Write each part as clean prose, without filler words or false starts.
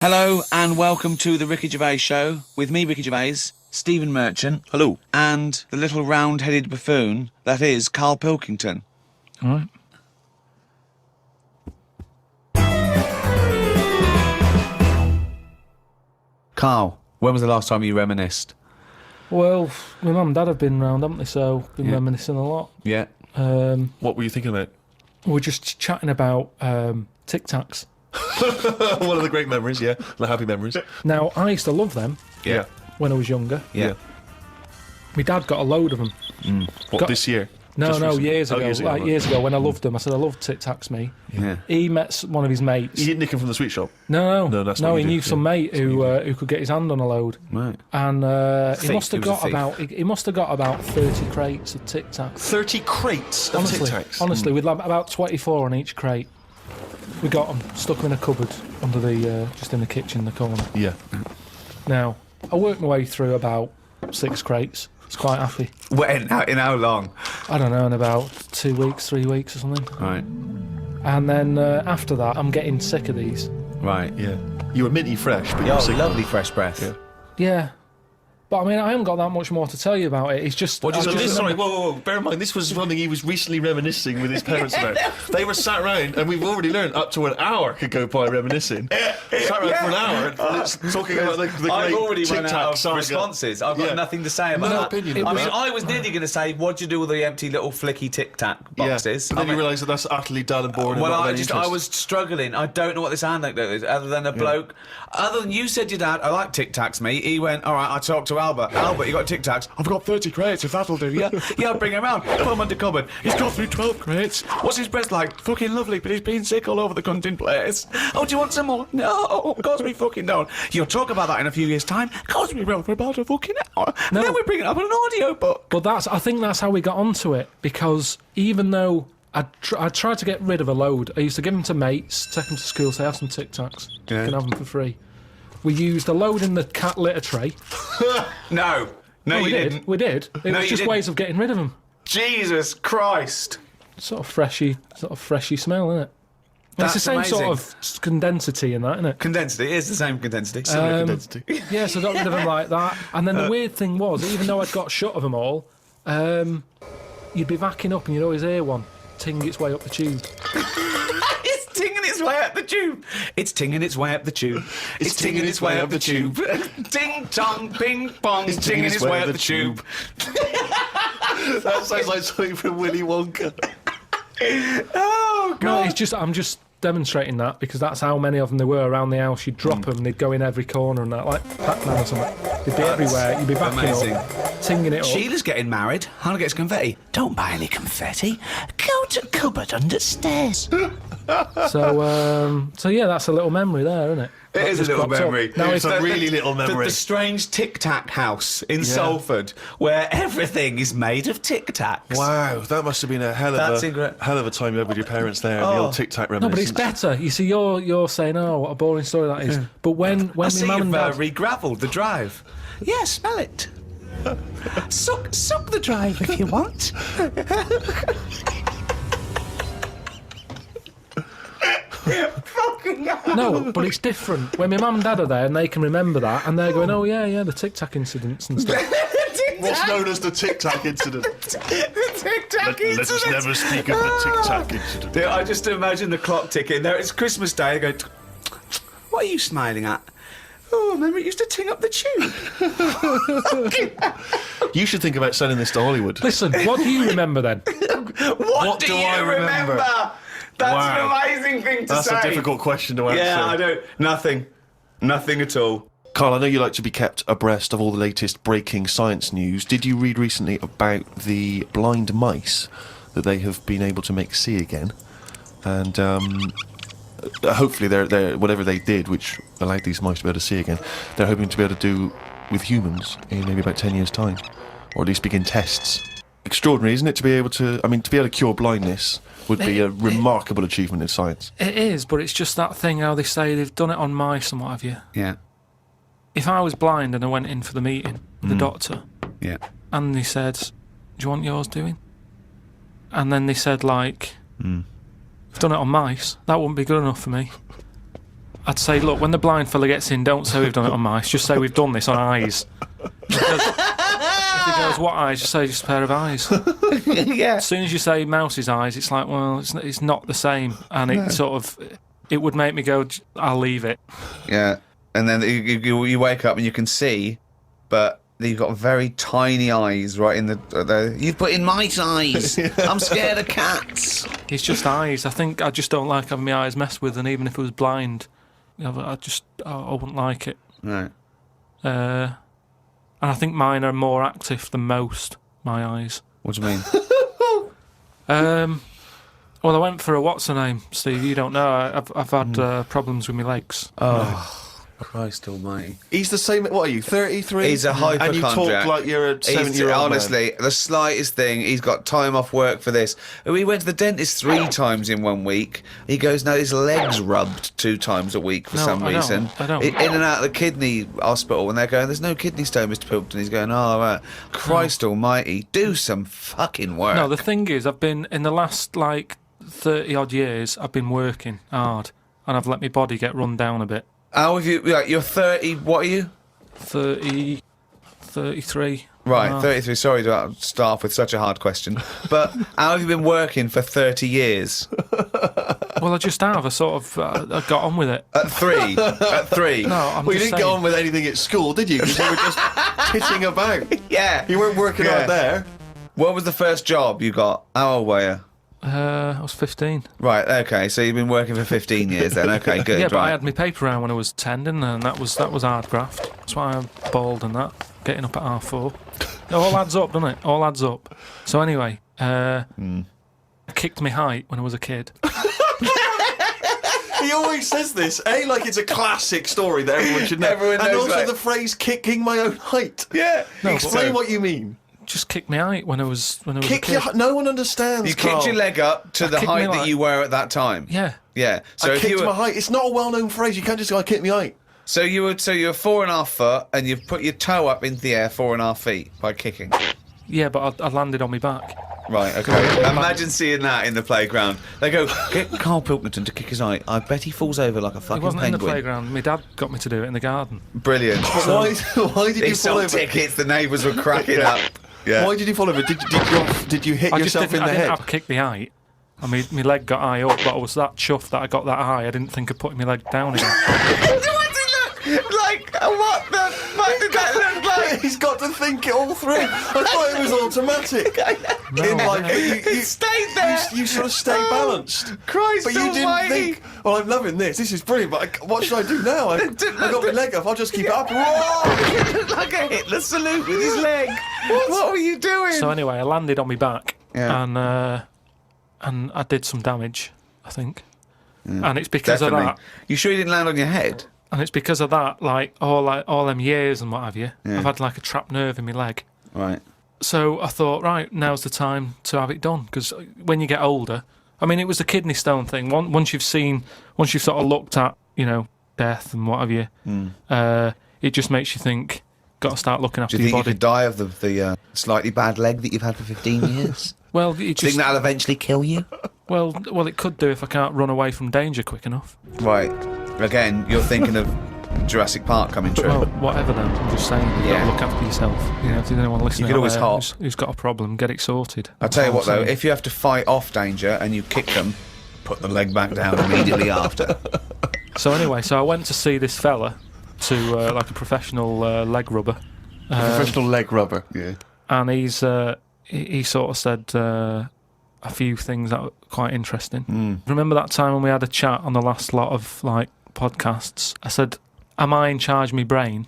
Hello and welcome to the Ricky Gervais Show with me, Ricky Gervais, Stephen Merchant. Hello. And the little round-headed buffoon that is Karl Pilkington. All right. Karl, when was the last time you reminisced? Well, my mum and dad have been round, haven't they? So been reminiscing a lot. Yeah. What were you thinking about? We're just chatting about Tic Tacs. One of the great memories, yeah. The happy memories. Now, I used to love them Yeah. when I was younger. Yeah. My dad got a load of them. What, this year? No, Just recently? years Oh, ago. years ago, Like right. years ago when I loved them. I said, I love Tic Tacs, me. Yeah. He met one of his mates. You didn't nick him from the sweet shop? No, that's what he you knew do, some yeah. mate who could get his hand on a load. Right. And he Thief, must have he was a got thief. about 30 crates of Tic Tacs. 30 crates of Tic Tacs. Honestly, we'd have about 24 on each crate. We got them, stuck them in a cupboard under the, just in the kitchen in the corner. Yeah. Now, I worked my way through about 6 crates. I was quite happy. In how long? I don't know, in about 2 weeks, 3 weeks or something. Right. And then after that, I'm getting sick of these. Right. Yeah. You were minty fresh, but you were sick. lovely fresh breath. Yeah. Yeah. But I mean, I haven't got that much more to tell you about it. It's just... What do you I say? just Sorry, remember- whoa. Bear in mind, this was something he was recently reminiscing with his parents about. They were sat round, and we've already learned up to an hour could go by reminiscing. Sat round for an hour, talking about the I've great already Tic run Tac out of saga. responses. I've got Yeah. nothing to say about No that. opinion. I mean, I was nearly going to say, what do you do with the empty little flicky Tic Tac boxes? Yeah. But then you realise that that's utterly dull and boring. Well, and not I of any interest. was struggling. I don't know what this anecdote is, other than a bloke. Other than you said your dad, I like Tic Tacs, me. He went, all right, I talked to Albert. Albert, you got Tic Tacs? I've got 30 crates, if that'll do, yeah? Yeah, bring him round. Put him under cupboard. He's got through 12 crates. What's his breath like? Fucking lovely, but he's been sick all over the cunting place. Oh, do you want some more? No, of course we fucking don't. You'll talk about that in a few years' time. Of course we will for about a fucking hour. No. And then we bring it up on an audio book. But I think that's how we got onto it, because even though I tried to get rid of a load, I used to give them to mates, take them to school, say, have some Tic Tacs. Yeah. You can have them for free. We used a load in the cat litter tray. No, We did. didn't. We did. It No, was you just didn't. ways of getting rid of them. Jesus Christ. Sort of freshy smell, isn't it? That's It's the same amazing. sort of condensity in that, isn't it? Condensity, it is the same condensity. Similar condensity. Yeah, so I got rid of them like that. And then the weird thing was, even though I'd got shut of them all, you'd be backing up and you'd always hear one ting its way up the tube. It's tinging its way up the tube. It's tinging its way up the tube. It's tinging its way up the tube. Ding tong, ping pong. It's tinging its way up the tube. That sounds like something from Willy Wonka. Oh No, God! it's just I'm just demonstrating that because that's how many of them there were around the house. You'd drop them, they'd go in every corner and that, like Pac-Man or something. They'd be everywhere. You'd be backing amazing. up, tinging it up. Sheila's getting married. Hannah gets confetti. Don't buy any confetti. Go to cupboard under stairs. So yeah, that's a little memory there, isn't it? It That is a just little cropped up. memory. Now It's if a really little memory. The strange Tic Tac house in Salford, where everything is made of Tic Tacs. Wow, that must have been a hell That's of a time you had with your parents there. The old Tic Tac no, but it's reminiscence. better. You see, you're saying, oh, what a boring story that is. But when I my see mum and you've dad, re-gravelled the drive. Yeah, smell it. Suck the drive if you want. Fucking hell. no, but it's different. When my mum and dad are there and they can remember that, and they're going, oh yeah, the Tic Tac incidents and stuff. What's known as the Tic Tac incident. The Tic Tac Let us incident. never speak of the Tic Tac incident. Yeah, I just imagine the clock ticking. There, it's Christmas Day. I go, what are you smiling at? Oh, remember it used to ting up the tube. You should think about selling this to Hollywood. Listen, what do you remember then? What do you I remember? That's Wow. an amazing thing to That's say. a difficult question to answer. Yeah, I don't. Nothing at all. Carl, I know you like to be kept abreast of all the latest breaking science news. Did you read recently about the blind mice that they have been able to make see again? And hopefully, they're whatever they did, which allowed these mice to be able to see again, they're hoping to be able to do with humans in maybe about 10 years' time, or at least begin tests. Extraordinary, isn't it, to be able to cure blindness would be a remarkable achievement in science. It is, but it's just that thing how they say they've done it on mice and what have you. Yeah, If I was blind and I went in for the meeting with the doctor, yeah. and they said, do you want yours doing? And then they said, like, I've done it on mice, that wouldn't be good enough for me. I'd say, look, when the blind fella gets in, don't say we've done it on mice. Just say we've done this on eyes. Because if he goes, what eyes? Just say just a pair of eyes. Yeah. As soon as you say mouse's eyes, it's like, well, it's not the same, and it sort of it would make me go, I'll leave it. Yeah. And then you wake up and you can see, but you've got very tiny eyes right in the. You've put in mice eyes. I'm scared of cats. It's just eyes. I think I just don't like having my eyes messed with, and even if I was blind, I wouldn't like it. Right. And I think mine are more active than most. My eyes. What do you mean? Well, I went for a what's her name, Steve. You don't know. I've had problems with my legs. Oh. Christ almighty. He's the same. What are you, 33? He's a And you hypochondriac. talk like you're a 7-year-old man. Honestly, the slightest thing, he's got time off work for this. We went to the dentist 3 times in 1 week. He goes, no, his leg's rubbed 2 times a week for some reason. I don't. In and out of the kidney hospital, and they're going, there's no kidney stone, Mr. Pilkington. He's going, oh, right. Christ almighty, do some fucking work. No, the thing is, I've been, in the last, 30-odd years, I've been working hard, and I've let my body get run down a bit. How have you, you're 30, what are you? 33. Right, 33. Sorry to start off with such a hard question. But how have you been working for 30 years? Well, I just have. I sort of I got on with it. At 3? At 3? No, I'm Well, you just didn't get saying. on with anything at school, did you? Because you were just titting about. Yeah. You weren't working Yeah. out there. What was the first job you got? How old were you? I was 15. Right, okay, so you've been working for 15 years then. Okay, good, Yeah, but right. I had my paper round when I was 10, didn't I? And that was hard graft. That's why I'm bald and that. Getting up at 4:30. It all adds up, doesn't it? All adds up. So anyway, I kicked my height when I was a kid. He always says this, like it's a classic story that everyone should know. Everyone and knows, also right? the phrase "kicking my own height." Yeah. No, Explain So- what you mean. Just kicked my height when I was a Kick kid. no one understands. You Carl. kicked your leg up to the kicked my height that leg. you were at that time. Yeah. Yeah. So I if kicked you were, my height. It's not a well-known phrase. You can't just go, "I kicked my height." so you're 4.5 foot, and you've put your toe up into the air 4.5 feet by kicking. Yeah, but I landed on my back. Right, okay. Imagine seeing that in the playground. They go, get Karl Pilkington to kick his height. I bet he falls over like a It fucking wasn't in the penguin. playground. My dad got me to do it in the garden. Brilliant. But why did They you fall sold over? tickets, the neighbours were cracking up. Yeah. Why did you fall over? Did you hit I just yourself in didn't, the I didn't head? have kicked the height. I mean, my leg got high up, but I was that chuffed that I got that high. I didn't think of putting my leg down again. What did it look like? What the fuck did that look like? He's got to think it all through. I thought it was automatic. No, In life, but It stayed there. You sort of stay balanced. Christ But you didn't almighty. think, well, I'm loving this. This is brilliant, but what should I do now? I got my leg up. I'll just keep it up. Whoa! It looked like a Hitler salute with his leg. What were you doing? So anyway, I landed on my back, Yeah. and I did some damage, I think. And it's because Definitely. of that. You sure you didn't land on your head? And it's because of that, all them years and what have you. Yeah. I've had like a trapped nerve in my leg. Right. So I thought, right, now's the time to have it done. Because when you get older, I mean, it was the kidney stone thing. Once you've sort of looked at, death and what have you, it just makes you think, got to start looking after Do you your think you body. could die of the slightly bad leg that you've had for 15 years? Well, Do you think that'll eventually kill you? well, it could do if I can't run away from danger quick enough. Right. Again, you're thinking of Jurassic Park coming true. Well, whatever then. I'm just saying, you've got Yeah. to look after yourself. If there's anyone listening could out always there hop. who's got a problem, get it sorted. I'll tell you That's what, all though, I'm saying. if you have to fight off danger and you kick them, put the leg back down immediately after. So anyway, I went to see this fella, to like a professional leg rubber. Professional leg rubber. Yeah. And he sort of said a few things that were quite interesting. Remember that time when we had a chat on the last lot of podcasts? I said, am I in charge of my brain,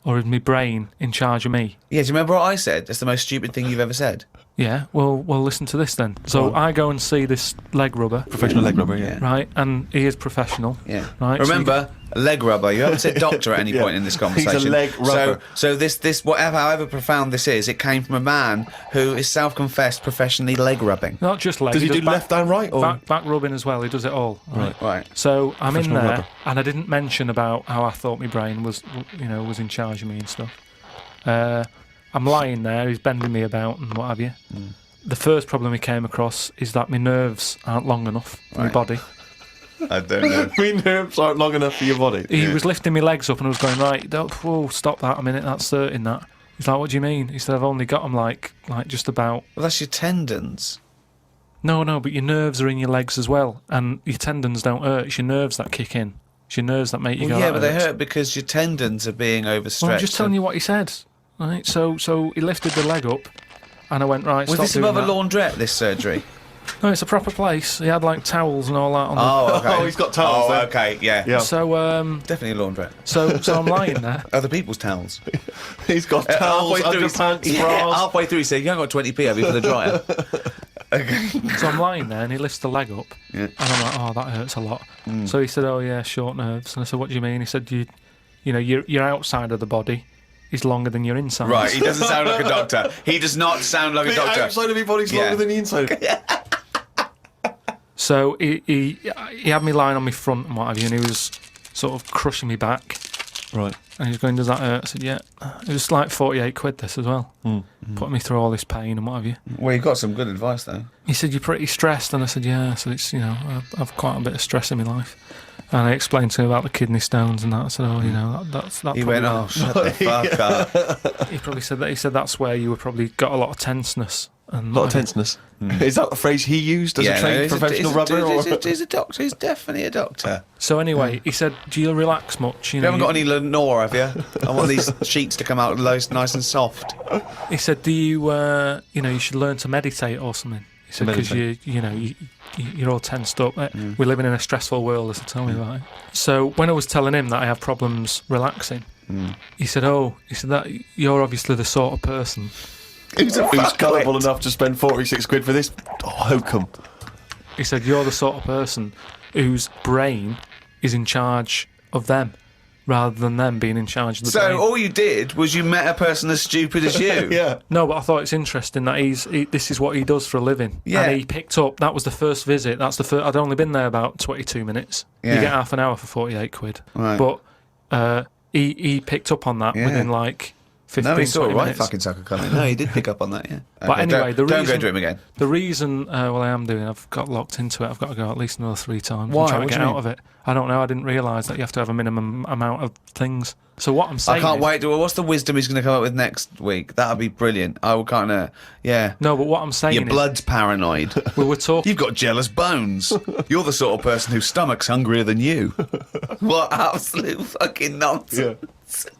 or is my brain in charge of me? Yeah, do you remember what I said? That's the most stupid thing you've ever said. Yeah, well, listen to this then. So I go and see this leg rubber, Professional leg rubber, yeah. right? And he is professional. Yeah. Right, so Remember, a leg rubber. You haven't said doctor at any Yeah. point in this He's a conversation. leg rubber. So this however profound this is, it came from a man who is self-confessed professionally leg rubbing. Not just leg. Does he do back, left and right? Or? back rubbing as well? He does it all. Right. Right. So I'm in Professional there, rubber. and I didn't mention about how I thought my brain was in charge of me and stuff. I'm lying there. He's bending me about and what have you. The first problem he came across is that my nerves aren't long enough in my Right. body. I don't know. I mean, nerves aren't long enough for your body. He was lifting my legs up and I was going, right, whoa, stop that a minute, that's hurting that. He's like, what do you mean? He said, I've only got them like just about... Well, that's your tendons. No, but your nerves are in your legs as well, and your tendons don't hurt, it's your nerves that kick in. It's your nerves that make you go, Yeah, that but they hurts. hurt because your tendons are being overstretched. Well, I'm just telling you what he said. Right, so he lifted the leg up, and I went, right, Was stop this doing above a that. laundrette, this surgery? No, it's a proper place. He had like towels and all that on the... Oh, okay. Oh, he's got towels Oh, there. okay, yeah. Yeah. So, Definitely a laundrette. so I'm lying there. Other people's towels. He's got towels, underpants, bras. Halfway through, he said, you haven't got 20p, have you, for the dryer? Okay. So I'm lying there, and he lifts the leg up, Yeah. and I'm like, oh, that hurts a lot. So he said, oh yeah, short nerves. And I said, what do you mean? He said, you know, your outside of the body is longer than your inside. Right, he doesn't sound like a doctor. He does not sound like a The doctor. outside of your body's Yeah. longer than the inside. So he had me lying on my front and what have you, and he was sort of crushing me back. Right. And he was going, does that hurt? I said, yeah. It was like 48 quid this as well. Putting me through all this pain and what have you. Well, you got some good advice, though. He said, you're pretty stressed. And I said, yeah. So it's, you know, I've quite a bit of stress in my life. And I explained to him about the kidney stones and that. I said, oh, you know, that's that. He probably went, oh, shut the fuck up. He probably said that. He said that's where you were probably got a lot of tenseness. And A lot of tenseness. Is that the phrase he used as a trained professional rubber? He's a doctor. He's definitely a doctor. So anyway, he said, do you relax much? You haven't got any Lenore, have you? I want these sheets to come out nice and soft. He said, do you, you know, you should learn to meditate or something. He said, because you're all tensed up. We're living in a stressful world, as he told me about it. So when I was telling him that I have problems relaxing, he said, that you're obviously the sort of person Who's gullible enough to spend 46 quid for this hokum? He said, you're the sort of person whose brain is in charge of them rather than them being in charge of the brain. So all you did was you met a person as stupid as you. Yeah. No, but I thought it's interesting that this is what he does for a living. Yeah. And he picked up, that was the first visit. That's the first, I'd only been there about 22 minutes. Yeah. You get half an hour for 48 quid. Right. But he picked up on that within like 15, No, he's all 20 right, minutes. fucking sucker cunt. No, he did pick up on that, yeah. But anyway, don't go to him again. The reason, well, I am doing, I've got locked into it. I've got to go at least another 3 times. Why? I'm trying What to do get you out of it. I don't know. I didn't realise that you have to have a minimum amount of things. So what I'm saying I can't is, wait. What's the wisdom he's going to come up with next week? That'll be brilliant. I will kind of, yeah. No, but what I'm saying Your is, blood's paranoid. we were talking. You've got jealous bones. You're the sort of person whose stomach's hungrier than you. What absolute fucking nonsense. Yeah.